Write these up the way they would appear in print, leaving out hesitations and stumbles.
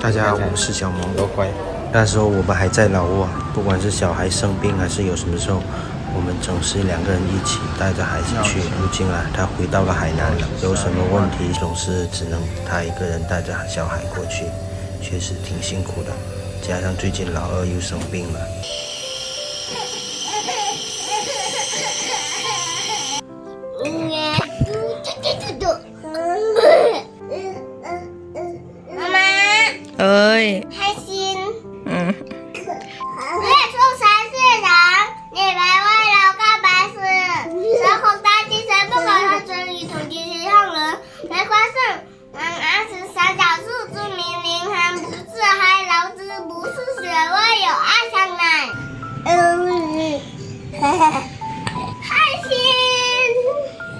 大家好，我是小萌。那时候我们还在老挝，不管是小孩生病还是有什么时候，我们总是2个人一起带着孩子去。如今啊，他回到了海南了，有什么问题总是只能他一个人带着小孩过去，确实挺辛苦的。加上最近老二又生病了。妈妈，开心。我也祝3岁长，你白外老高白死，神孔大地神不可和真与统计天上人，梅花盛，安时三角树，著名凌寒不自嗨，劳之不是血味有爱相奶。开心。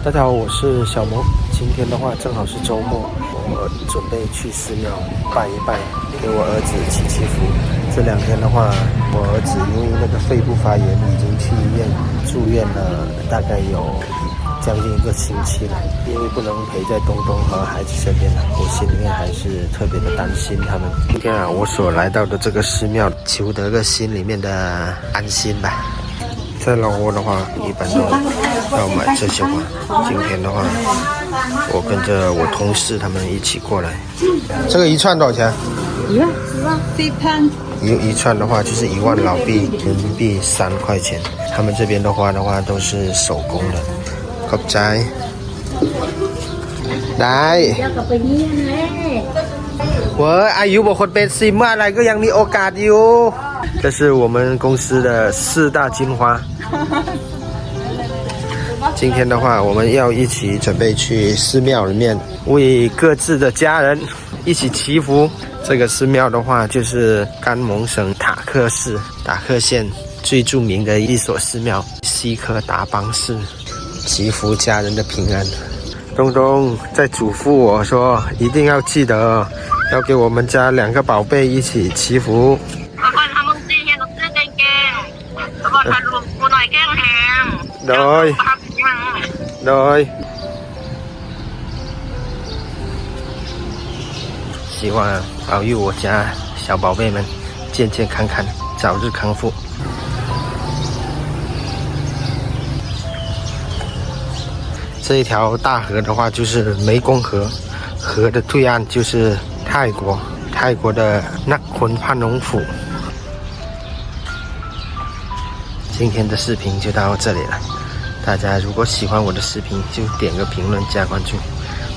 大家好，我是小萌。今天的话正好是周末，我准备去寺庙拜一拜，给我儿子祈祈福。这2天的话，我儿子因为那个肺部发炎，已经去医院住院了，大概有将近1个星期了。因为不能陪在东东和孩子身边了，我心里面还是特别的担心他们。今天啊，我所来到的这个寺庙，求得个心里面的安心吧。在老挝的话，一般都要买这些花。今天的话，我跟着我同事他们一起过来。这个1串多少钱？10一串的话就是1万老币，人民币3块钱。他们这边的花都是手工的。ขอบใจได้我อายุบอกคนเป็นซิมอะไรก็ยังมีโอกาสอยู่这是我们公司的4大金花。今天的话，我们要一起准备去寺庙里面为各自的家人一起祈福。这个寺庙的话，就是甘蒙省塔克市达克县最著名的一所寺庙——西科达邦寺，祈福家人的平安。东东在嘱咐我说，一定要记得要给我们家2个宝贝一起祈福。对，希望保佑我家小宝贝们健健康康，早日康复。这一条大河的话就是湄公河，河的对岸就是泰国的纳坤帕农府。今天的视频就到这里了，大家如果喜欢我的视频，就点个评论加关注，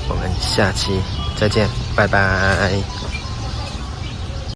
我们下期再见，拜拜。